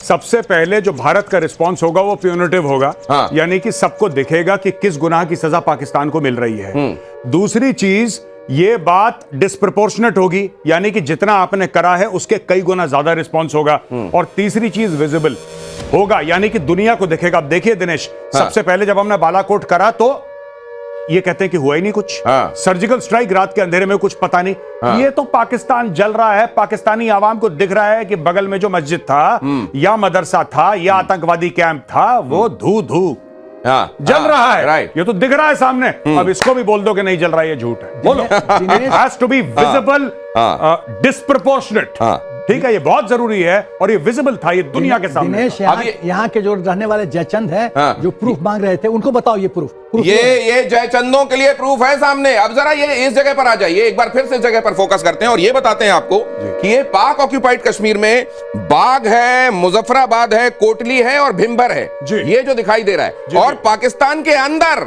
सबसे पहले जो भारत का रिस्पांस होगा वो प्यूनिटिव होगा। हाँ। यानी कि सबको दिखेगा कि किस गुनाह की सजा पाकिस्तान को मिल रही है। दूसरी चीज, ये बात डिस्प्रपोर्शनेट होगी, यानी कि जितना आपने करा है उसके कई गुना ज्यादा रिस्पांस होगा। और तीसरी चीज, विजिबल होगा, यानी कि दुनिया को दिखेगा। अब देखिए दिनेश, सबसे पहले जब हमने बालाकोट करा तो ये कहते हैं कि हुआ ही नहीं कुछ। सर्जिकल स्ट्राइक, रात के अंधेरे में कुछ पता नहीं। ये तो पाकिस्तान जल रहा है, पाकिस्तानी आवाम को दिख रहा है कि बगल में जो मस्जिद था या मदरसा था या आतंकवादी कैंप था वो धू धू जल रहा है। राइट, ये तो दिख रहा है सामने। अब इसको भी बोल दो कि नहीं जल रहा है, ये झूठ है। बोलो, has to be visible, disproportionate. ठीक है, ये बहुत जरूरी है और ये विजिबल था, ये दुनिया के सामने। दिनेश, यहाँ के जो रहने वाले जयचंद हैं जो प्रूफ मांग रहे थे, उनको बताओ ये प्रूफ। ये जयचंदों के लिए प्रूफ है सामने। अब जरा ये इस जगह पर आ जाइए, एक बार फिर से इस जगह पर फोकस करते हैं और ये बताते हैं आपको कि ये पाक ऑक्यूपाइड कश्मीर में बाग है, मुजफ्फराबाद है, कोटली है और भिम्बर है, ये जो दिखाई दे रहा है। और पाकिस्तान के अंदर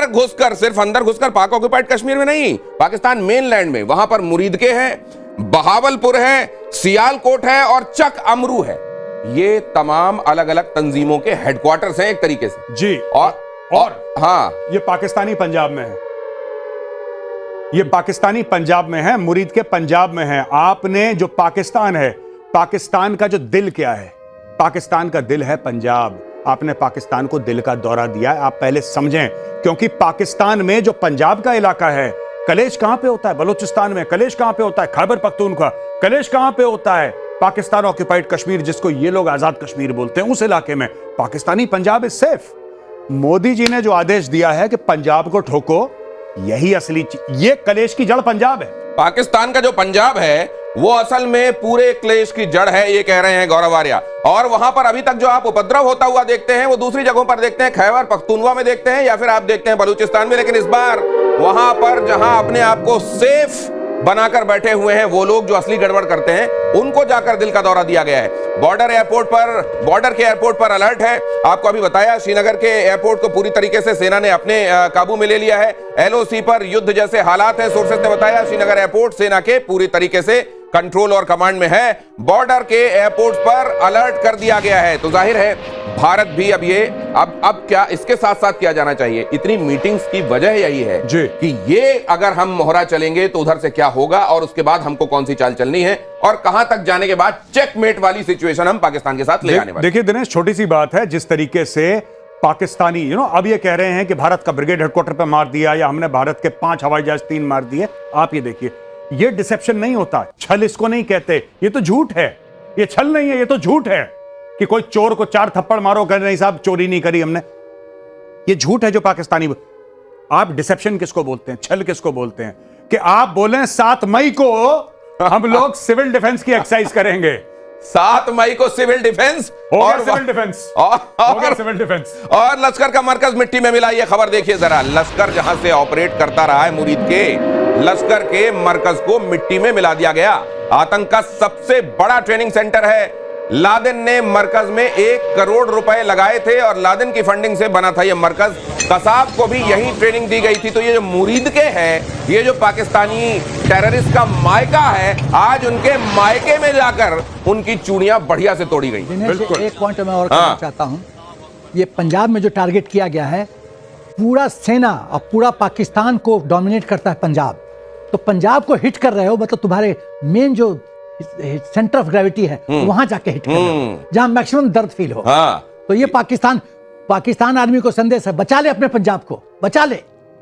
घुसकर, सिर्फ अंदर घुसकर, पाक ऑक्यूपाइड कश्मीर में नहीं, पाकिस्तान मेनलैंड में, वहां पर मुरीदके है, बहावलपुर है, सियालकोट है और चक अमरू है। ये तमाम अलग अलग तंजीमों के हेडक्वार्टर्स हैं एक तरीके से जी। और हाँ, ये पाकिस्तानी पंजाब में है, ये पाकिस्तानी पंजाब में है, मुरीद के पंजाब में है। आपने जो पाकिस्तान है, पाकिस्तान का जो दिल क्या है? पाकिस्तान का दिल है पंजाब। आपने पाकिस्तान को दिल का दौरा दिया है, आप पहले समझें। क्योंकि पाकिस्तान में जो पंजाब का इलाका है, कलेश कहां पे होता है? बलूचिस्तान में। कलेश कहां पे होता है? खैबर पख्तूनख्वा। कलेश कहां पे होता है? पाकिस्तान ऑक्यूपाइड कश्मीर, जिसको ये लोग आजाद कश्मीर बोलते हैं, उस इलाके में। Pakistani Punjab is safe. मोदी जी ने जो आदेश दिया है कि पंजाब को ठोको, यही असली ये कलेश की जड़ पंजाब है। पाकिस्तान का जो पंजाब है वो असल में पूरे क्लेश की जड़ है, ये कह रहे हैं गौरव आर्या। और वहां पर अभी तक जो आप उपद्रव होता हुआ देखते हैं वो दूसरी जगहों पर देखते हैं, खैबर पख्तूनख्वा में देखते हैं या फिर आप देखते हैं बलूचिस्तान में। लेकिन इस बार वहां पर जहां अपने आप को सेफ बनाकर बैठे हुए हैं वो लोग जो असली गड़बड़ करते हैं, उनको जाकर दिल का दौरा दिया गया है। बॉर्डर के एयरपोर्ट पर अलर्ट है। आपको अभी बताया, श्रीनगर के एयरपोर्ट को पूरी तरीके से सेना ने अपने काबू में ले लिया है। एलओसी पर युद्ध जैसे हालात हैं, सोर्सेस ने बताया। श्रीनगर एयरपोर्ट सेना के पूरी तरीके से कंट्रोल और कमांड में है। बॉर्डर के एयरपोर्ट पर अलर्ट कर दिया गया है। तो जाहिर है भारत भी अब क्या इसके साथ साथ किया जाना चाहिए? इतनी मीटिंग्स की वजह यही है कि ये अगर हम मोहरा चलेंगे तो उधर से क्या होगा और उसके बाद हमको कौन सी चाल चलनी है और कहां तक जाने के बाद चेकमेट वाली सिचुएशन हम पाकिस्तान के साथ ले आने वाले। देखिए दिनेश, छोटी सी बात है, जिस तरीके से पाकिस्तानी अब ये कह रहे हैं कि भारत का ब्रिगेड हेडक्वार्टर पर मार दिया या हमने भारत के 5 हवाई जहाज 3 मार दिए। आप ये देखिए, ये डिसेप्शन नहीं होता, छल इसको नहीं कहते, ये तो झूठ है। ये छल नहीं है, ये तो झूठ है कि कोई चोर को 4 थप्पड़ मारो, कर नहीं साहब चोरी नहीं करी हमने। ये झूठ है जो पाकिस्तानी। आप डिसेप्शन किसको बोलते हैं, छल किसको बोलते हैं? कि आप बोलें 7 मई को हम लोग सिविल डिफेंस की एक्सरसाइज करेंगे। 7 मई को सिविल डिफेंस और सिविल डिफेंस और लश्कर का मरकज मिट्टी में मिला। ये खबर देखिए जरा, लश्कर जहां से ऑपरेट करता रहा है मुरीद के, लश्कर के मरकज को मिट्टी में मिला दिया गया। आतंक का सबसे बड़ा ट्रेनिंग सेंटर है। लादेन ने मरकज में 1 करोड़ रुपए लगाए थे और लादेन की फंडिंग से बना था यह मरकज। कसाब को भी यही ट्रेनिंग दी गई थी। तो ये जो मुरीदके हैं, ये जो पाकिस्तानी टेररिस्ट का मायका है, आज उनके मायके में जाकर उनकी चूड़ियां बढ़िया से तोड़ी गई। बिल्कुल। एक पॉइंट मैं और कहना चाहता हूं, ये पंजाब में जो टारगेट किया गया है, पूरा सेना और पूरा पाकिस्तान को डोमिनेट करता है पंजाब। तो पंजाब को हिट कर रहे हो, मतलब तुम्हारे मेन जो सेंटर ऑफ ग्रेविटी है वहां जाके हिट कर रहे हो, जहां मैक्सिमम दर्द फील हो। तो ये पाकिस्तान आर्मी को संदेश है, बचा ले अपने पंजाब को, बचा ले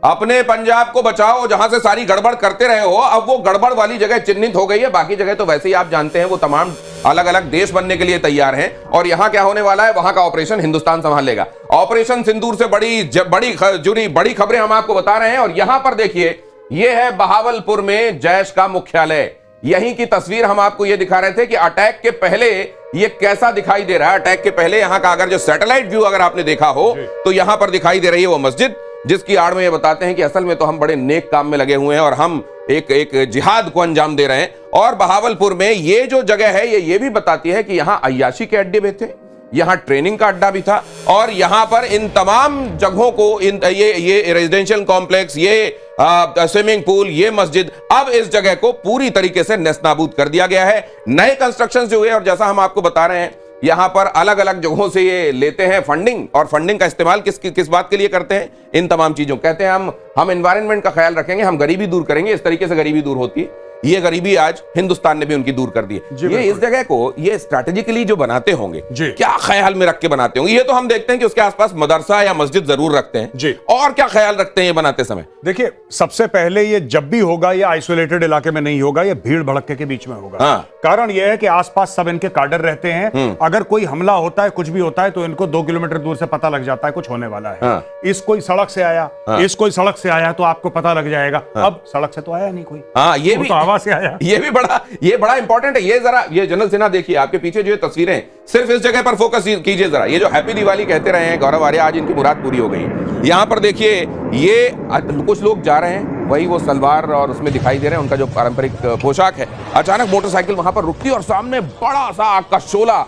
अपने पंजाब को, बचाओ जहां से सारी गड़बड़ करते रहे हो। अब वो गड़बड़ वाली जगह चिन्हित हो गई है, बाकी जगह तो वैसे ही आप जानते हैं वो तमाम अलग अलग देश बनने के लिए तैयार हैं। और यहां क्या होने वाला है, वहां का ऑपरेशन हिंदुस्तान संभाल लेगा। ऑपरेशन सिंदूर से बड़ी खबरें हम आपको बता रहे हैं। और यहां पर देखिए, ये है बहावलपुर में जैश का मुख्यालय। यहीं की तस्वीर हम आपको ये दिखा रहे थे कि अटैक के पहले ये कैसा दिखाई दे रहा है। अटैक के पहले यहां का अगर जो सैटेलाइट व्यू अगर आपने देखा हो तो यहां पर दिखाई दे रही है वो मस्जिद, जिसकी आड़ में ये बताते हैं कि असल में तो हम बड़े नेक काम में लगे हुए हैं और हम एक जिहाद को अंजाम दे रहे हैं। और बहावलपुर में ये जो जगह है ये भी बताती है कि यहां अय्याशी के अड्डे भी थे, यहां ट्रेनिंग का अड्डा भी था। और यहां पर इन तमाम जगहों को, ये रेजिडेंशियल कॉम्प्लेक्स, ये स्विमिंग पूल, ये मस्जिद, अब इस जगह को पूरी तरीके से नेस्तनाबूद कर दिया गया है। नए कंस्ट्रक्शंस जो हुए, और जैसा हम आपको बता रहे हैं यहां पर अलग अलग जगहों से ये लेते हैं फंडिंग, और फंडिंग का इस्तेमाल किस बात के लिए करते हैं? इन तमाम चीजों, कहते हैं हम एनवायरनमेंट का ख्याल रखेंगे, हम गरीबी दूर करेंगे। इस तरीके से गरीबी दूर होती है। ये गरीबी आज हिंदुस्तान ने भी उनकी दूर कर दी है। ये इस जगह को ये स्ट्रैटेजिकली जो बनाते होंगे, क्या ख्याल में रख के बनाते होंगे? ये तो हम देखते हैं कि उसके आसपास मदरसा या मस्जिद जरूर रखते हैं जी। और क्या ख्याल रखते हैं ये बनाते समय? देखिए, सबसे पहले ये जब भी होगा ये आइसोलेटेड इलाके में नहीं होगा, ये भीड़ भड़के के बीच में होगा। कारण ये है कि आसपास सब इनके काडर रहते हैं। अगर कोई हमला होता है, कुछ भी होता है, तो इनको 2 किलोमीटर दूर से पता लग जाता है कुछ होने वाला है। इस कोई सड़क से आया, इस कोई सड़क से आया, तो आपको पता लग जाएगा। अब सड़क से तो आया नहीं कोई, ये भी हवा से आया। ये बड़ा इंपॉर्टेंट है। ये जरा ये जनरल सिन्हा देखिए, आपके पीछे जो तस्वीरें, सिर्फ इस जगह पर फोकस कीजिए जरा। ये जो हैप्पी दिवाली कहते रहे हैं गौरव आर्या, आज इनकी मुराद पूरी हो गई। यहां पर देखिए, ये कुछ लोग जा रहे हैं, वही वो सलवार और उसमें दिखाई दे रहे हैं, उनका जो पारंपरिक पोशाक है। अचानक मोटरसाइकिल वहां पर रुकती है और सामने बड़ा सा आग का शोला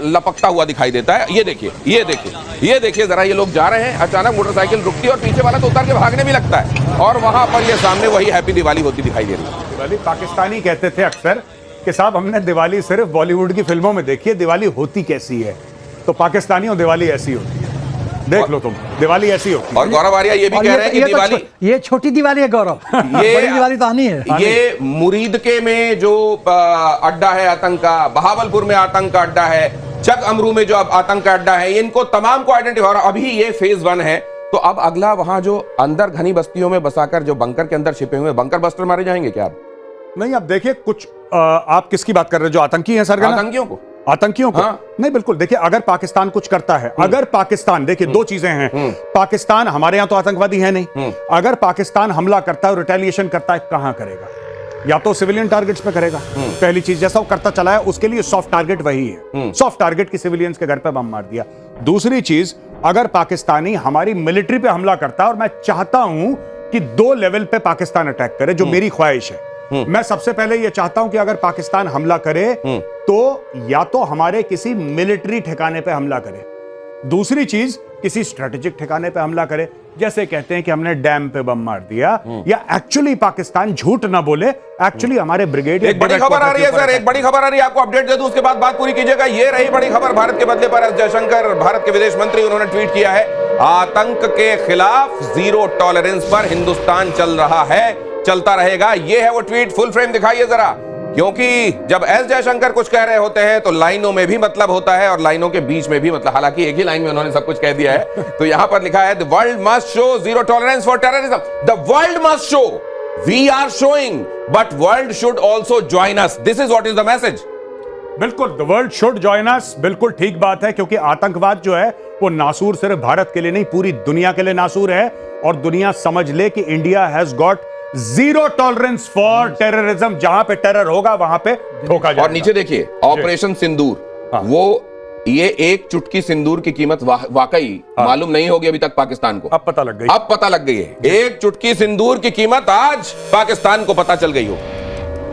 लपकता हुआ दिखाई देता है। ये देखिए, ये देखिए, ये देखिए जरा, ये लोग जा रहे हैं, अचानक मोटरसाइकिल रुकती है और पीछे वाला तो उतर के भागने भी लगता है, और वहां पर ये सामने वही हैप्पी दिवाली होती दिखाई दे रही है। दिवाली पाकिस्तानी कहते थे अक्सर कि साहब हमने दिवाली सिर्फ बॉलीवुड की फिल्मों में देखी है, दिवाली होती कैसी है? तो पाकिस्तानियों दिवाली ऐसी होती है, देख लो तुम, दिवाली ऐसी होती है। और गौरव आर्या ये भी कह रहे हैं कि दिवाली ये छोटी दिवाली है गौरव, ये बड़ी दिवाली तो आनी है। ये मुरीदके में जो अड्डा है आतंक का, बहावलपुर में आतंक का अड्डा है, चक अमरू में जो आतंक का अड्डा है, इनको तमाम को आइडेंटिफाई। और अभी ये फेज 1 है, तो अब अगला वहां जो अंदर घनी बस्तियों में बसाकर जो बंकर के अंदर छिपे हुए बंकर बस्टर मारे जाएंगे क्या? अब नहीं, अब देखिए कुछ आप किसकी बात कर रहे हो? जो आतंकी हैं सरगना, आतंकियों को नहीं, बिल्कुल। देखिए, अगर पाकिस्तान कुछ करता है, अगर पाकिस्तान, देखिए 2 चीजें हैं। पाकिस्तान, हमारे यहां तो आतंकवादी है नहीं, अगर पाकिस्तान हमला करता है, रिटेलिएशन करता है, कहां करेगा? या तो सिविलियन टारगेट्स पे करेगा, पहली चीज, जैसा वो करता चला है, उसके लिए सॉफ्ट टारगेट वही है। सॉफ्ट टारगेट की सिविलियंस के घर पे बम मार दिया। दूसरी चीज, अगर पाकिस्तानी हमारी मिलिट्री पे हमला करता है, और मैं चाहता हूं कि 2 लेवल पे पाकिस्तान अटैक करे, जो मेरी ख्वाहिश है। मैं सबसे पहले यह चाहता हूं कि अगर पाकिस्तान हमला करे तो या तो हमारे किसी मिलिट्री ठिकाने पे हमला करे, दूसरी चीज किसी स्ट्रेटेजिक ठिकाने पे हमला करे। जैसे कहते हैं कि हमने डैम पे बम मार दिया, या एक्चुअली पाकिस्तान झूठ ना बोले, एक्चुअली हमारे ब्रिगेड। एक बड़ी खबर आ रही है सर, एक बड़ी खबर आ रही है, आपको अपडेट दे दूं, उसके बाद बात पूरी कीजिएगा। ये रही बड़ी खबर, भारत के बदले पर एस जयशंकर, भारत के विदेश मंत्री, उन्होंने ट्वीट किया है, आतंक के खिलाफ 0 टॉलरेंस पर हिंदुस्तान चल रहा है, चलता रहेगा। ये है वो ट्वीट, फुल फ्रेम दिखाइए जरा, क्योंकि जब एस जयशंकर कुछ कह रहे होते हैं तो लाइनों में भी मतलब होता है और लाइनों के बीच में भी मतलब। हालांकि एक ही लाइन में उन्होंने सब कुछ कह दिया है। तो यहां पर लिखा है, the world must show 0 tolerance for terrorism. The world must show, we are showing, but world should also join us. This is what is the message. बिल्कुल, the world should join us, बिल्कुल ठीक बात है, क्योंकि आतंकवाद जो है वो नासूर सिर्फ भारत के लिए नहीं, पूरी दुनिया के लिए नासूर है। और दुनिया समझ ले कि India has got 0 tolerance for terrorism. जहां पे टेरर होगा वहां पे ठोका जाएगा। और नीचे देखिए, ऑपरेशन सिंदूर, वो ये एक चुटकी सिंदूर की कीमत वाकई मालूम नहीं होगी अभी तक पाकिस्तान को। अब पता लग गई, अब पता लग गई है। एक चुटकी सिंदूर की कीमत आज पाकिस्तान को पता चल गई हो।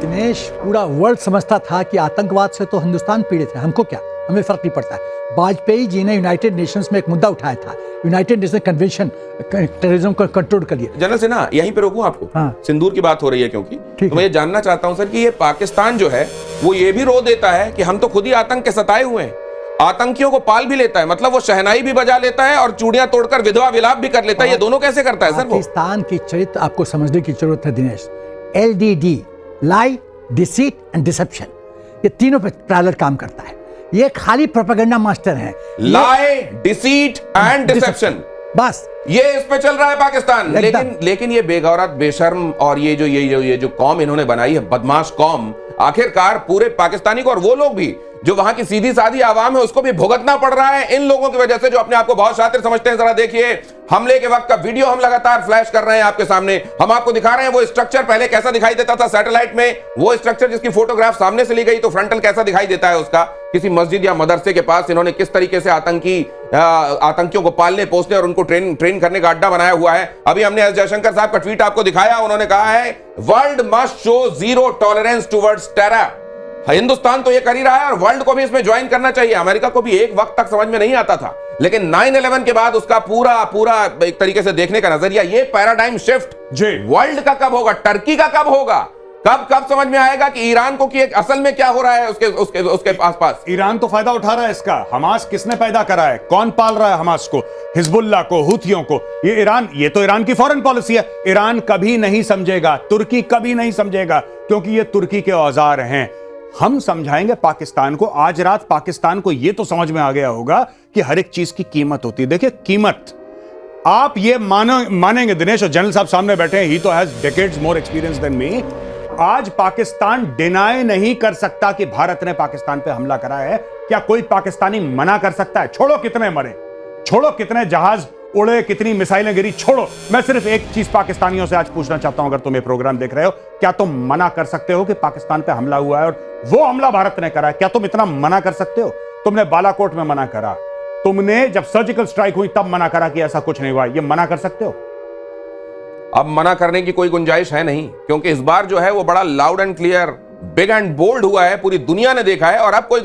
दिनेश, पूरा वर्ल्ड समझता था कि आतंकवाद से तो हिंदुस्तान पीड़ित है, हमको क्या, हमें फर्क नहीं पड़ता है। वाजपेयी जी ने यूनाइटेड नेशंस में एक मुद्दा उठाया था, यूनाइटेड नेशन कन्वेंशन, टेररिज्म को कंट्रोल कर लिया। जनरल सिन्हा, यहीं पे रोकूं आपको? सिंदूर की बात हो रही है, क्योंकि तो मैं ये जानना चाहता हूं सर कि ये पाकिस्तान जो है वो ये भी रो देता है कि हम तो खुद ही आतंक के सताए हुए हैं, आतंकियों को पाल भी लेता है, मतलब वो शहनाई भी बजा लेता है और चूड़ियां तोड़कर विधवा विलाप भी कर लेता है। ये दोनों कैसे करता है सर? पाकिस्तान की चरित्र आपको समझने की जरूरत है Dinesh. LDD, lie, deceit and deception, ये तीनों पे पैरेलल काम करता है। ये खाली प्रोपेगेंडा मास्टर है। लाई, डिसीट एंड डिसेप्शन, बस ये इस पे चल रहा है पाकिस्तान। लेकिन ये बेगौरत, बेशर्म और ये जो कौम इन्होंने बनाई है, बदमाश कौम, आखिरकार पूरे पाकिस्तानी को और वो लोग भी जो वहां की सीधी सादी आवाम है उसको भी भुगतना पड़ रहा है इन लोगों की वजह से, जो अपने आप को बहुत शातिर समझते हैं। जरा देखिए, हमले के वक्त का वीडियो हम लगातार फ्लैश कर रहे हैं आपके सामने। हम आपको दिखा रहे हैं वो स्ट्रक्चर पहले कैसा दिखाई देता था सैटेलाइट में, वो स्ट्रक्चर जिसकी फोटोग्राफ सामने से ली गई तो फ्रंटल कैसा दिखाई देता है उसका। किसी मस्जिद या मदरसे के पास इन्होंने किस तरीके से आतंकियों को पालने पोसने और उनको ट्रेन करने का अड्डा बनाया हुआ है। अभी हमने एस जयशंकर साहब का ट्वीट आपको दिखाया, उन्होंने कहा है, world must show 0 tolerance towards terror. Hindustan तो ये कर ही रहा है और वर्ल्ड को भी इसमें ज्वाइन करना चाहिए। अमेरिका को भी एक वक्त तक समझ में नहीं आता था, लेकिन 9/11 के बाद उसका पूरा एक तरीके से देखने का नजरिया, ये पैराडाइम शिफ्ट वर्ल्ड का कब होगा, टर्की का कब होगा, कब कब समझ में आएगा कि ईरान को कि एक असल में क्या हो रहा है उसके उसके उसके आसपास। ईरान तो फायदा उठा रहा है इसका। हमास किसने पैदा करा है? कौन पाल रहा है हमास को, हिजबुल्लाह को, हुथियों को? ये ईरान, ये तो ईरान की फॉरेन पॉलिसी है। ईरान कभी नहीं समझेगा, तुर्की कभी नहीं समझेगा, क्योंकि ये तुर्की के औजार हैं। हम समझाएंगे पाकिस्तान को। आज रात पाकिस्तान को ये तो समझ में आ गया होगा कि हर एक चीज की कीमत होती है। देखिए कीमत, आप ये मानेंगे दिनेश, और जनरल साहब सामने बैठे हैं, ही तो has decades more experience than me. आज पाकिस्तान डिनाई नहीं कर सकता कि भारत ने पाकिस्तान पे हमला करा है। क्या कोई पाकिस्तानी मना कर सकता है? छोड़ो कितने मरे, छोड़ो कितने जहाज उड़े, कितनी मिसाइलें गिरी, छोड़ो। मैं सिर्फ एक चीज पाकिस्तानियों से आज पूछना चाहता हूं, अगर तुम ये प्रोग्राम देख रहे हो, क्या तुम मना कर सकते हो कि पाकिस्तान पे हमला हुआ है और वो हमला भारत ने करा है? क्या तुम इतना मना कर सकते हो? तुमने बालाकोट में मना करा, तुमने जब सर्जिकल स्ट्राइक हुई तब मना करा कि ऐसा कुछ नहीं हुआ। ये मना कर सकते हो? अब मना करने की कोई गुंजाइश है नहीं, क्योंकि इस बार जो है वो बड़ा loud and clear, big and bold हुआ है, पूरी दुनिया ने देखा है। और अब कोई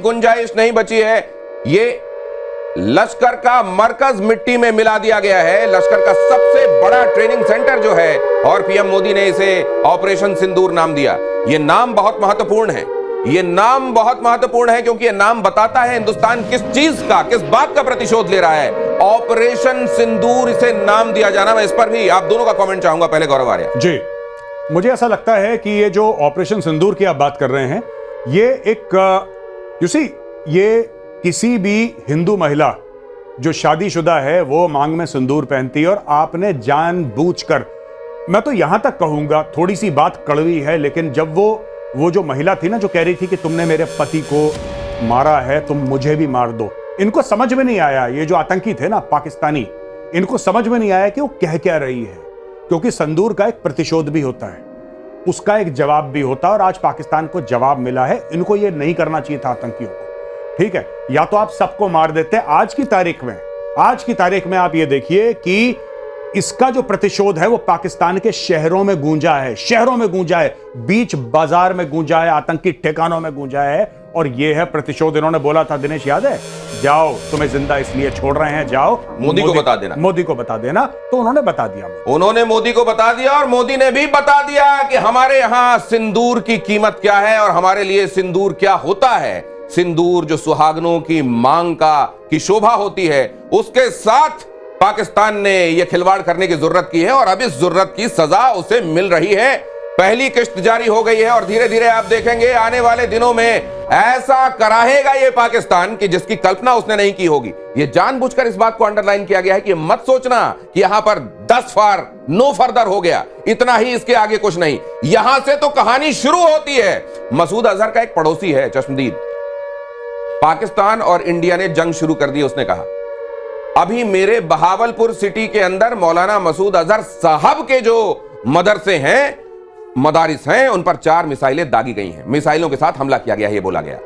गुंजाइश नहीं बची है। ये लश्कर का मरकज मिट्टी में मिला दिया गया है, लश्कर का सबसे बड़ा ट्रेनिंग सेंटर जो है, और पीएम मोदी ने इसे ऑपरेशन सिंदूर नाम दिया। यह नाम बहुत महत्वपूर्ण है, यह नाम बहुत महत्वपूर्ण है, क्योंकि यह नाम बताता है हिंदुस्तान किस चीज का, किस बात का प्रतिशोध ले रहा है। ऑपरेशन सिंदूर इसे नाम दिया जाना। मैं इस पर भी आप दोनों का कमेंट चाहूंगा। पहले गौरव आर्या जी, मुझे ऐसा लगता है कि ये जो ऑपरेशन सिंदूर की आप बात कर रहे हैं, ये एक ये किसी भी हिंदू महिला जो शादीशुदा है वो मांग में सिंदूर पहनती है, और आपने जानबूझकर, मैं तो यहां तक कहूंगा, थोड़ी सी बात कड़वी है, लेकिन जब वो जो महिला थी ना, जो कह रही थी कि तुमने मेरे पति को मारा है, तुम मुझे भी मार दो, इनको समझ में नहीं आया, ये जो आतंकी थे ना पाकिस्तानी, इनको समझ में नहीं आया कि वो कह क्या रही है। क्योंकि सिंदूर का एक प्रतिशोध भी होता है, उसका एक जवाब भी होता है, और आज पाकिस्तान को जवाब मिला है। इनको ये नहीं करना चाहिए था आतंकियों को। ठीक है, या तो आप सबको मार देते। आज की तारीख में आप ये देखिए कि इसका जो प्रतिशोध है वो पाकिस्तान के शहरों में गूंजा है, बीच बाजार में गूंजा है, आतंकी ठिकानों में गूंजा है। और ये है प्रतिशोध। इन्होंने बोला था, दिनेश याद है, जाओ तुम्हें जिंदा इसलिए छोड़ रहे हैं, जाओ मोदी को बता देना। तो उन्होंने बता दिया, उन्होंने मोदी को बता दिया, और मोदी ने भी बता दिया कि हमारे यहां सिंदूर की कीमत क्या है और हमारे लिए सिंदूर क्या होता है। सिंदूर जो सुहागनों की मांग की शोभा होती है, उसके साथ पाकिस्तान ने यह खिलवाड़ करने की जरूरत की है, और अब इस जरूरत की सजा उसे मिल रही है। पहली किश्त जारी हो गई है, और धीरे धीरे आप देखेंगे आने वाले दिनों में ऐसा कराहेगा ये पाकिस्तान कि जिसकी कल्पना उसने नहीं की होगी। ये जानबूझकर इस बात को अंडरलाइन किया गया है कि मत सोचना कि यहां पर 10 फार नो फर्दर हो गया, इतना ही, इसके आगे कुछ नहीं। यहां से तो कहानी शुरू होती है। मसूद अजहर का एक पड़ोसी है चश्मदीद, पाकिस्तान और इंडिया ने जंग शुरू कर दी। उसने कहा, अभी मेरे बहावलपुर सिटी के अंदर मौलाना मसूद अजहर साहब के जो मदरसे हैं, मदारिस हैं, उन पर 4 मिसाइलें दागी गई हैं, मिसाइलों के साथ हमला किया गया है, ये बोला गया।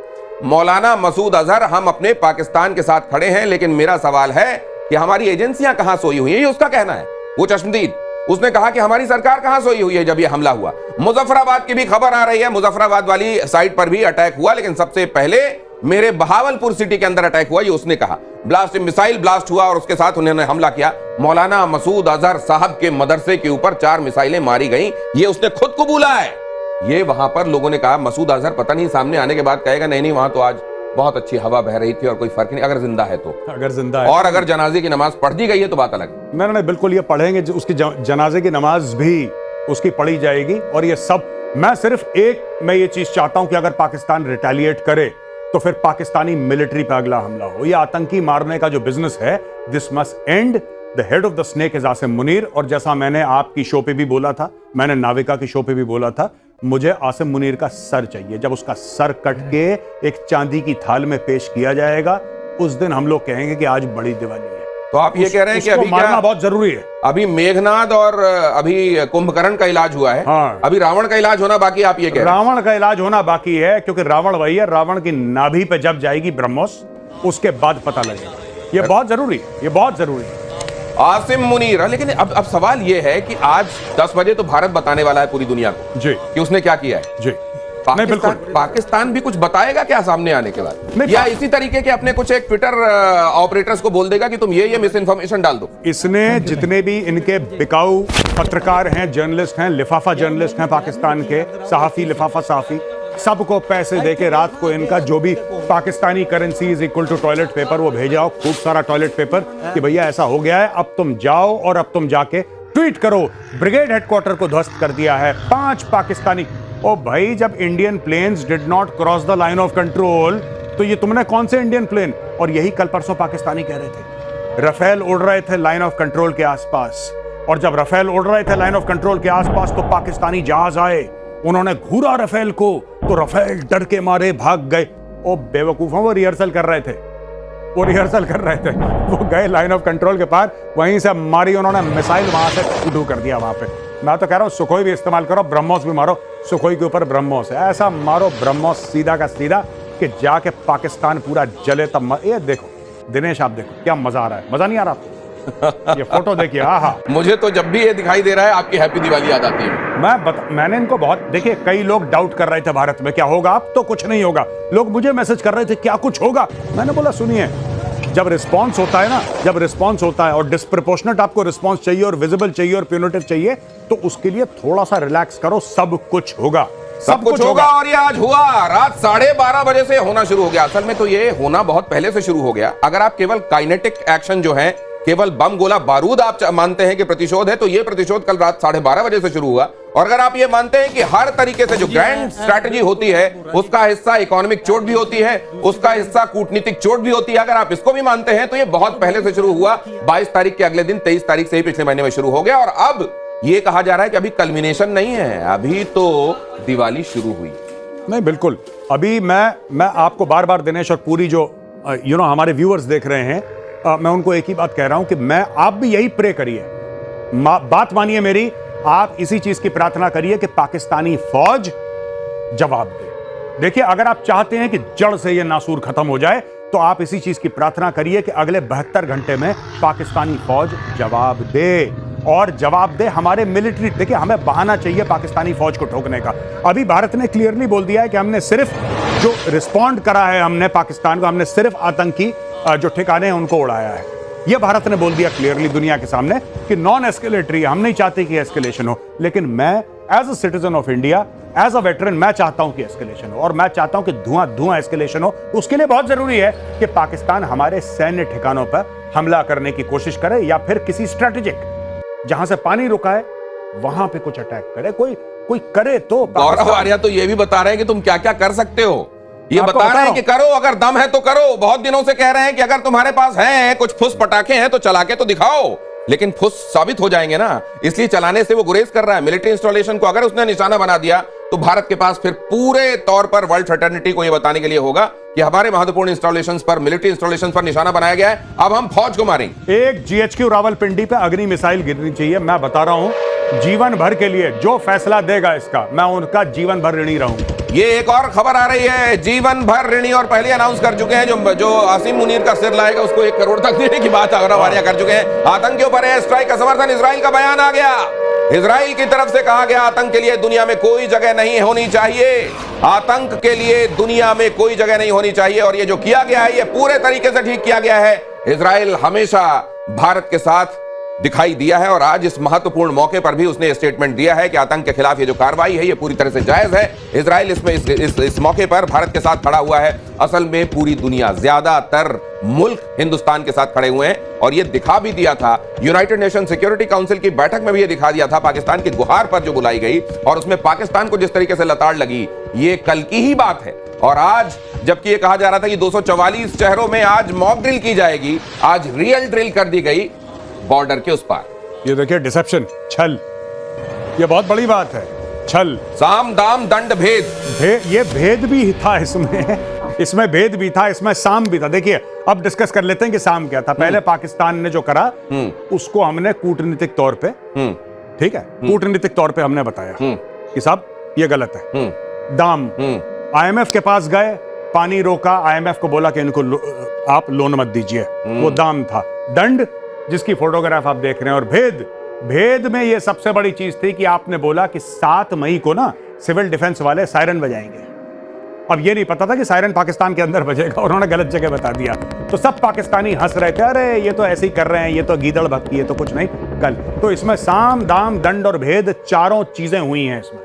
मौलाना मसूद अजहर, हम अपने पाकिस्तान के साथ खड़े हैं, लेकिन मेरा सवाल है कि हमारी एजेंसियां कहां सोई हुई हैं, ये उसका कहना है। वो चश्मदीद, उसने कहा कि हमारी सरकार कहां सोई हुई है जब ये हमला हुआ। मुजफ्फराबाद की भी खबर आ रही है, मुजफ्फराबाद वाली साइड पर भी अटैक हुआ, लेकिन सबसे पहले मेरे बहावलपुर सिटी के अंदर अटैक हुआ, ये उसने कहा। मिसाइल ब्लास्ट हुआ और उसके साथ उन्होंने हमला किया। मौलाना मसूद अजहर साहब के मदरसे के ऊपर 4 मिसाइलें मारी गई, ये उसने खुद कबूला है। ये वहां पर लोगों ने कहा, मसूद अजहर पता नहीं सामने आने के बाद कहेगा, नहीं वहां तो आज बहुत अच्छी हवा बह रही थी और कोई फर्क नहीं, अगर जिंदा है तो, और अगर जनाजे की नमाज पढ़ दी गई है तो बात अलग। नहीं, बिल्कुल ये पढ़ेंगे, उसकी जनाजे की नमाज भी उसकी पढ़ी जाएगी। और ये सब, मैं ये चीज चाहता हूं कि अगर पाकिस्तान रिटेलिएट करे तो फिर पाकिस्तानी मिलिट्री पे अगला हमला हो। ये आतंकी मारने का जो बिजनेस है, this must and. The head of the snake is Asim Munir. और जैसा मैंने आपकी शो पे भी बोला था, मैंने नाविका की शो पे भी बोला था, मुझे आसिम मुनीर का सर चाहिए। जब उसका सर कट के एक चांदी की थाल में पेश किया जाएगा, उस दिन हम लोग कहेंगे कि आज बड़ी दिवाली है। तो आप ये कह रहे हैं कि अभी मारना बहुत जरूरी है। अभी मेघनाद और अभी कुंभकर्ण का इलाज हुआ है, हाँ। अभी रावण का इलाज होना बाकी, आप ये कह रहे हैं? रावण का इलाज होना बाकी है, क्योंकि रावण वही है, रावण की नाभि पे जब जाएगी ब्रह्मोस, उसके बाद पता लगेगा। ये बहुत जरूरी है, ये बहुत जरूरी है। आसिम मुनीर। लेकिन अब सवाल ये है कि आज 10 बजे तो भारत बताने वाला है पूरी दुनिया को जी कि उसने क्या किया है। जी, पाकिस्तान भी कुछ बताएगा क्या सामने आने के बाद, या इसी तरीके के अपने कुछ एक ट्विटर ऑपरेटर्स को बोल देगा कि तुम ये मिस इन्फॉर्मेशन डाल दो? इसने जितने भी इनके बिकाऊ पत्रकार हैं, जर्नलिस्ट हैं, लिफाफा जर्नलिस्ट हैं पाकिस्तान के, सहाफी, लिफाफा सहाफी, सबको पैसे देके रात को इनका जो भी Pakistani currency is equal to toilet paper वो भेजाओ, खूब सारा टॉयलेट पेपर कि भैया ऐसा हो गया है, अब तुम जाओ और अब तुम जाके ट्वीट करो ब्रिगेड हेडक्वार्टर को ध्वस्त कर दिया है 5 पाकिस्तानी। ओ भाई, जब Indian plains did not cross the line of control तो ये तुमने कौन से इंडियन प्लेन? और यही कल परसों पाकिस्तानी कह रहे थे, रफेल उड़ रहे थे लाइन ऑफ कंट्रोल के आसपास, और जब रफेल उड़ रहे थे लाइन ऑफ कंट्रोल के आसपास तो पाकिस्तानी जहाज आए, उन्होंने घूरा रफेल को तो रफेल डर के मारे भाग गए। ओ बेवकूफों, वो रिहर्सल कर रहे थे, वो रिहर्सल कर रहे थे, वो गए लाइन ऑफ कंट्रोल के पार, वहीं से मारी उन्होंने मिसाइल, वहां से उड़ू कर दिया वहां पे। मैं तो कह रहा हूं सुखोई भी इस्तेमाल करो, ब्रह्मोस भी मारो, सुखोई के ऊपर ब्रह्मोस, ऐसा मारो ब्रह्मोस सीधा का सीधा कि जाके पाकिस्तान पूरा जले तब। ये देखो दिनेश, आप देखो क्या मजा आ रहा है, मजा नहीं आ रहा आपको? ये फोटो देखिए, हाँ। मुझे तो जब भी ये दिखाई दे रहा है आपकी हैप्पी दिवाली याद आती है। मैंने इनको बहुत, देखिए कई लोग डाउट कर रहे थे भारत में क्या होगा, अब तो कुछ नहीं होगा। लोग मुझे मैसेज कर रहे थे क्या कुछ होगा, मैंने बोला सुनिए, जब रिस्पांस होता है ना, जब रिस्पांस होता है और डिस्प्रोपोर्शनेट आपको रिस्पांस चाहिए और विजिबल चाहिए और प्यूनिटिव चाहिए, तो उसके लिए थोड़ा सा रिलैक्स करो, सब कुछ होगा, सब कुछ होगा। और ये आज हुआ, रात 12:30 बजे से होना शुरू हो गया। असल में तो ये होना बहुत पहले से शुरू हो गया। अगर आप केवल काइनेटिक एक्शन जो है, केवल बम गोला बारूद आप मानते हैं कि प्रतिशोध है, तो ये प्रतिशोध कल रात 12:30 बजे से शुरू हुआ। और अगर आप ये मानते हैं कि हर तरीके से जो ग्रैंड स्ट्रैटेजी होती है उसका हिस्सा इकोनॉमिक चोट भी होती है, उसका हिस्सा कूटनीतिक चोट भी होती है, अगर आप इसको भी मानते हैं तो ये बहुत पहले से शुरू हुआ। 22 तारीख के अगले दिन 23 तारीख से ही पिछले महीने में शुरू हो गया। और अब ये कहा जा रहा है कि अभी कल्मिनेशन नहीं है, अभी तो दिवाली शुरू हुई। नहीं, बिल्कुल। अभी मैं आपको बार बार दिनेश और पूरी जो हमारे व्यूअर्स देख रहे हैं, मैं उनको एक ही बात कह रहा हूं कि आप भी यही प्रे करिए, बात मानिए मेरी, आप इसी चीज की प्रार्थना करिए कि पाकिस्तानी फौज जवाब दे। देखिए, अगर आप चाहते हैं कि जड़ से ये नासूर खत्म हो जाए तो आप इसी चीज की प्रार्थना करिए कि अगले 72 घंटे में पाकिस्तानी फौज जवाब दे, और जवाब दे हमारे मिलिट्री। देखिए, हमें बहाना चाहिए पाकिस्तानी फौज को ठोकने का। अभी भारत ने क्लियरली बोल दिया है कि हमने सिर्फ जो रिस्पॉन्ड करा है, हमने पाकिस्तान को, हमने सिर्फ आतंकी जो ठिकाने हैं उनको उड़ाया है। यह भारत ने बोल दिया क्लियरली दुनिया के सामने कि नॉन एस्केलेटरी, हम नहीं चाहते कि एस्केलेशन हो। लेकिन मैं as a citizen of India, as a veteran, मैं चाहता हूं कि एस्केलेशन हो, और मैं चाहता हूं कि धुआं एस्केलेशन हो। उसके लिए बहुत जरूरी है कि पाकिस्तान हमारे सैन्य ठिकानों पर हमला करने की कोशिश करे, या फिर किसी स्ट्रेटेजिक जहां से पानी रुका है वहां पे कुछ अटैक करे, कोई करे तो। गौरव आर्या तो ये भी बता रहे हैं कि तुम क्या क्या कर सकते हो, ये बता रहे हैं कि करो, अगर दम है तो करो। बहुत दिनों से कह रहे हैं कि अगर तुम्हारे पास है कुछ फुस पटाखे हैं तो चला के तो दिखाओ, लेकिन फुस साबित हो जाएंगे ना, इसलिए चलाने से वो गुरेज कर रहा है। मिलिट्री इंस्टॉलेशन को अगर उसने निशाना बना दिया तो भारत के पास फिर पूरे तौर पर वर्ल्ड फ्रेटर्निटी को यह बताने के लिए होगा कि हमारे महत्वपूर्ण इंस्टॉलेशंस पर, मिलिट्री इंस्टॉलेशंस पर निशाना बनाया गया है, अब हम फौज को मारेंगे। एक GHQ रावलपिंडी पे अग्नि मिसाइल गिरनी चाहिए। मैं बता रहा हूं, जीवन भर के लिए जो फैसला देगा इसका, मैं उनका जीवन भर ऋणी रहूंगा। ये एक और खबर आ रही है, जीवन भर ऋणी, और पहले अनाउंस कर चुके हैं जो आसिम मुनीर का सिर लाएगा उसको 1 करोड़ तक देने की बात गौरव आर्या कर चुके हैं। आतंकियों पर एयर स्ट्राइक का समर्थन, इजराइल का बयान आ गया। इजराइल की तरफ से कहा गया आतंक के लिए दुनिया में कोई जगह नहीं होनी चाहिए, आतंक के लिए दुनिया में कोई जगह नहीं होनी चाहिए। और ये जो किया गया है ये पूरे तरीके से ठीक किया गया है। इजराइल हमेशा भारत के साथ दिखाई दिया है, और आज इस महत्वपूर्ण मौके पर भी उसने स्टेटमेंट दिया है कि आतंक के खिलाफ ये जो कार्रवाई है ये पूरी तरह से जायज है। इजराइल इसमें इस मौके पर भारत के साथ खड़ा हुआ है। असल में पूरी दुनिया, ज्यादातर मुल्क हिंदुस्तान के साथ खड़े हुए हैं, और ये दिखा भी दिया था यूनाइटेड नेशन सिक्योरिटी काउंसिल की बैठक में भी ये दिखा दिया था, पाकिस्तान की गुहार पर जो बुलाई गई और उसमें पाकिस्तान को जिस तरीके से लताड़ लगी, ये कल की ही बात है। और आज जबकि ये कहा जा रहा था कि 244 शहरों में आज मॉक ड्रिल की जाएगी, आज रियल ड्रिल कर दी गई बॉर्डर के उस पार। ये देखिए डिसेप्शन, छल, ये बहुत बड़ी बात है। छल, साम दाम दंड भेद, ये भेद भी था इसमें भेद भी था, इसमें साम भी था। देखिए, अब डिस्कस कर लेते हैं कि साम क्या था। पहले पाकिस्तान ने जो करा उसको हमने कूटनीतिक तौर पे, ठीक है, कूटनीतिक तौर पे हमने बताया कि साहब ये गलत है। दाम, IMF के पास गए, पानी रोका, IMF को बोला कि इनको आप लोन मत दीजिए, वो दाम था। दंड, जिसकी फोटोग्राफ आप देख रहे हैं, और भेद में ये सबसे बड़ी चीज थी कि आपने बोला कि 7 मई को ना सिविल डिफेंस वाले सायरन बजाएंगे। अब ये नहीं पता था कि सायरन पाकिस्तान के अंदर बजेगा, उन्होंने गलत जगह बता दिया। तो सब पाकिस्तानी हंस रहे थे, अरे ये तो ऐसे ही कर रहे हैं, ये तो गीदड़ भक्ति है, तो कुछ नहीं। कल। तो इसमें साम दाम दंड और भेद चारों चीजें हुई हैं इसमें।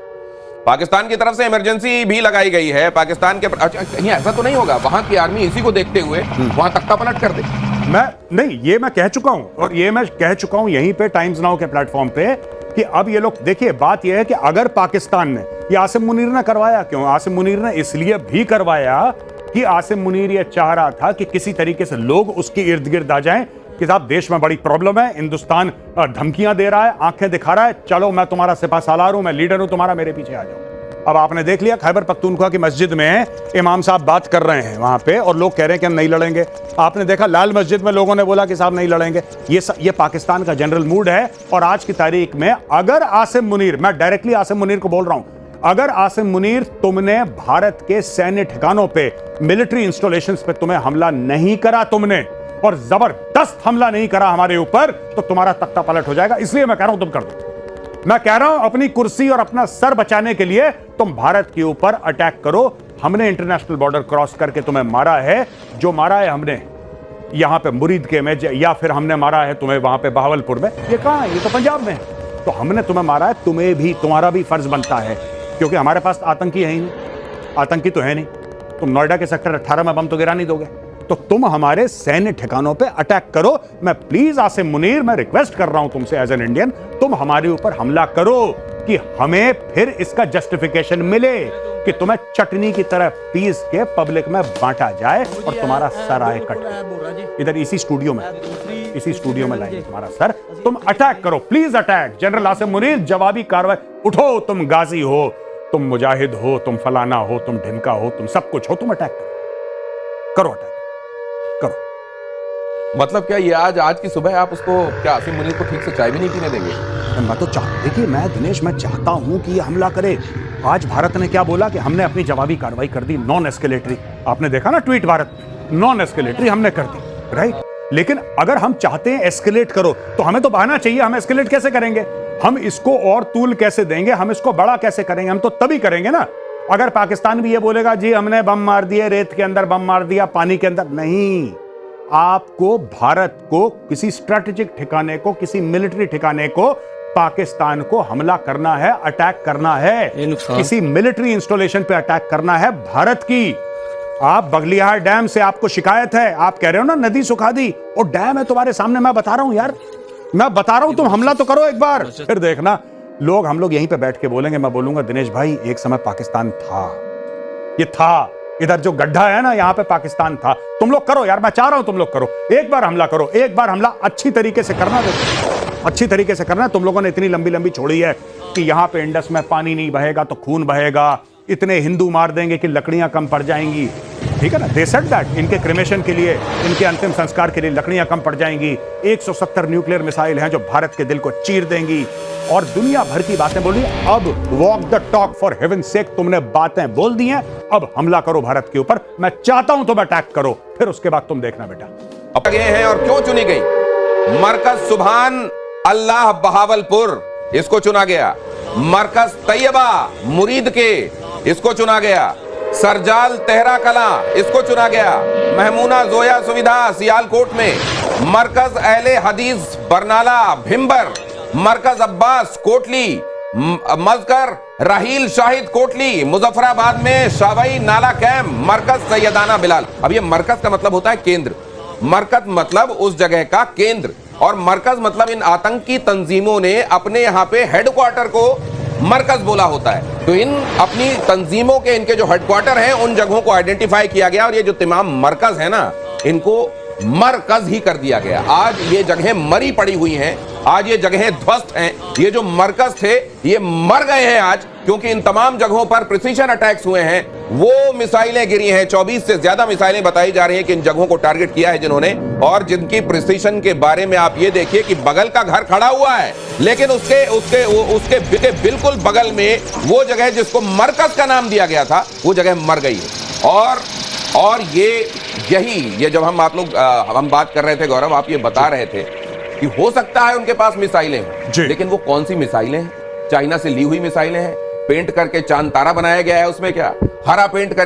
पाकिस्तान की तरफ से इमरजेंसी भी लगाई गई है। पाकिस्तान के कहीं ऐसा तो नहीं होगा वहां की आर्मी इसी को देखते हुए वहां तख्ता पलट कर दे? ये मैं कह चुका हूं, और ये मैं कह चुका हूं यहीं पे टाइम्स नाउ के प्लेटफॉर्म पे कि अब ये लोग देखिए, बात ये है कि अगर पाकिस्तान ने, ये आसिम मुनीर ने करवाया क्यों? आसिम मुनीर ने इसलिए भी करवाया कि आसिम मुनीर ये चाह रहा था कि किसी तरीके से लोग उसके इर्द गिर्द आ जाएं कि साहब देश में बड़ी प्रॉब्लम है, हिंदुस्तान धमकियां दे रहा है, आंखें दिखा रहा है, चलो मैं तुम्हारा सिपा सालार हूं, मैं लीडर हूं तुम्हारा, मेरे पीछे आ जाओ। अब आपने देख लिया खैबर पख्तूनख्वा की मस्जिद में इमाम साहब बात कर रहे हैं वहां पे, और लोग कह रहे हैं कि हम नहीं लड़ेंगे। आपने देखा लाल मस्जिद में लोगों ने बोला कि साहब नहीं लड़ेंगे। ये पाकिस्तान का जनरल मूड है। और आज की तारीख में अगर आसिम मुनीर, मैं डायरेक्टली आसिम मुनीर को बोल रहा हूं, अगर आसिम मुनीर तुमने भारत के सैन्य ठिकानों पे, मिलिट्री इंस्टॉलेशंस पे तुम्हें हमला नहीं करा, तुमने और जबरदस्त हमला नहीं करा हमारे ऊपर, तो तुम्हारा तख्ता पलट हो जाएगा। इसलिए मैं कह रहा हूं तुम कर दो। मैं कह रहा हूं अपनी कुर्सी और अपना सर बचाने के लिए तुम भारत के ऊपर अटैक करो। हमने इंटरनेशनल बॉर्डर क्रॉस करके तुम्हें मारा है, जो मारा है हमने यहां पे मुरीद के में, या फिर हमने मारा है तुम्हें वहां पे बहावलपुर में। ये कहां है? ये तो पंजाब में है। तो हमने तुम्हें मारा है, तुम्हें भी, तुम्हारा भी फर्ज बनता है, क्योंकि हमारे पास आतंकी है ही नहीं, आतंकी तो है नहीं। तुम नोएडा के सेक्टर 18 में बम तो गिरा नहीं दोगे, तो तुम हमारे सैन्य ठिकानों पे अटैक करो। मैं प्लीज आसिम मुनीर, मैं रिक्वेस्ट कर रहा हूं तुमसे एज एन इंडियन, तुम हमारे ऊपर हमला करो कि हमें फिर इसका जस्टिफिकेशन मिले कि तुम्हें चटनी की तरह पीस के पब्लिक में बांटा जाए और तुम्हारा सर आए कट। इधर इसी स्टूडियो में लाएंगे तुम्हारा सर। तुम अटैक करो, please attack. General Asim Munir, जवाबी कार्रवाई, उठो, तुम गाजी हो, तुम मुजाहिद हो, तुम फलाना हो, तुम ढिमका हो, तुम सब कुछ हो, तुम अटैक करो, अटैक करो। मतलब क्या ये आज की सुबह आप उसको, क्या आसिम मुनीर को ठीक से चाय भी नहीं पीने देंगे? मैं तो देखिए, दिनेश, मैं चाहता हूं कि ये हमला करे। आज भारत ने क्या बोला कि हमने अपनी जवाबी कार्रवाई कर दी, नॉन एस्केलेटरी। आपने देखा ना ट्वीट, भारत नॉन एस्केलेटरी हमने कर दी, राइट। लेकिन अगर हम चाहते हैं एस्केलेट करो, तो हमें तो बहाना चाहिए। हम एस्केलेट कैसे करेंगे? हम इसको और तूल कैसे देंगे? हम इसको बड़ा कैसे करेंगे? हम तो तभी करेंगे ना अगर पाकिस्तान भी ये बोलेगा जी हमने बम मार दिए, रेत के अंदर बम मार दिया, पानी के अंदर नहीं। आपको, भारत को, किसी स्ट्रेटेजिक ठिकाने को, किसी मिलिट्री ठिकाने को, पाकिस्तान को हमला करना है, अटैक करना है, किसी मिलिट्री इंस्टॉलेशन पे अटैक करना है भारत की। आप बगलियार डैम से आपको शिकायत है, आप कह रहे हो ना नदी सुखा दी, और डैम है तुम्हारे सामने। मैं बता रहा हूं यार, मैं बता रहा हूं, तुम हमला तो करो एक बार, फिर देखना हम लोग यहीं पे बैठ के बोलेंगे। मैं बोलूंगा दिनेश भाई, एक समय पाकिस्तान था, ये था, इधर जो गड्ढा है ना, यहां पे पाकिस्तान था। तुम लोग करो यार, मैं चाह रहा हूं तुम लोग करो, एक बार हमला करो, एक बार हमला अच्छी तरीके से करना, देखो अच्छी तरीके से करना। तुम लोगों ने इतनी लंबी लंबी छोड़ी है कि यहां पे इंडस में पानी नहीं बहेगा तो खून बहेगा, इतने हिंदू मार देंगे कि लकड़ियां कम पड़ जाएंगी, ठीक है ना। दे सेड दैट, इनके क्रिमेशन के लिए, इनके अंतिम संस्कार के लिए लकड़ियां कम पड़ जाएंगी। 170 न्यूक्लियर मिसाइल हैं जो भारत के दिल को चीर देंगी, और दुनिया भर की बातें बोली। अब walk the talk, for heaven सेक, तुमने बातें बोल दी हैं, अब हमला करो भारत के ऊपर। मैं चाहता हूं तुम अटैक करो, फिर उसके बाद तुम देखना बेटा। अब ये हैं और क्यों चुनी गई? मरकज सुभान अल्लाह बहावलपुर, इसको चुना गया। मरकज तैयबा मुरीद के, इसको चुना गया। सरजाल तेहरा कला, इसको चुना गया। महमूना जोया सुविधा सियालकोट में। मरकज अहले हदीस बरनाला भिंबर। मरकज अब्बास कोटली। मजकर राहील शाहिद कोटली। मुजफ्फराबाद में शावई नाला कैंप। मरकज सैयदाना बिलाल। अब ये मरकज का मतलब होता है केंद्र, मरकज मतलब उस जगह का केंद्र, और मरकज मतलब इन आतंकी तंजीमों ने अपने यहां पे हेडक्वार्टर को मरकज बोला होता है। तो इन अपनी तंजीमों के, इनके जो हेडक्वार्टर हैं, उन जगहों को आइडेंटिफाई किया गया, और ये जो तमाम मरकज है ना, इनको मरकज ही कर दिया गया। आज ये जगहें मरी पड़ी हुई हैं, आज ये जगहें ध्वस्त हैं। ये जो मरकज थे ये मर गए हैं आज, क्योंकि इन तमाम जगहों पर प्रिसीजन अटैक्स हुए हैं। वो मिसाइलें गिरी हैं, 24 से ज्यादा मिसाइलें बताई जा रही हैं कि इन जगहों को टारगेट किया है जिन्होंने, और जिनकी प्रिसीजन के बारे में आप ये देखिए कि बगल का घर खड़ा हुआ है, लेकिन उसके बिल्कुल बगल में वो जगह जिसको मरकज का नाम दिया गया था, वो जगह मर गई है। और ये जब हम बात कर रहे थे गौरव, आप ये बता रहे थे कि हो सकता है उनके पास मिसाइलें हैं, लेकिन वो कौन सी मिसाइलें हैं? चाइना से ली हुई मिसाइलें हैं, पेंट करके चांद तारा बनाया गया है, उसमें क्या हरा पेंट कर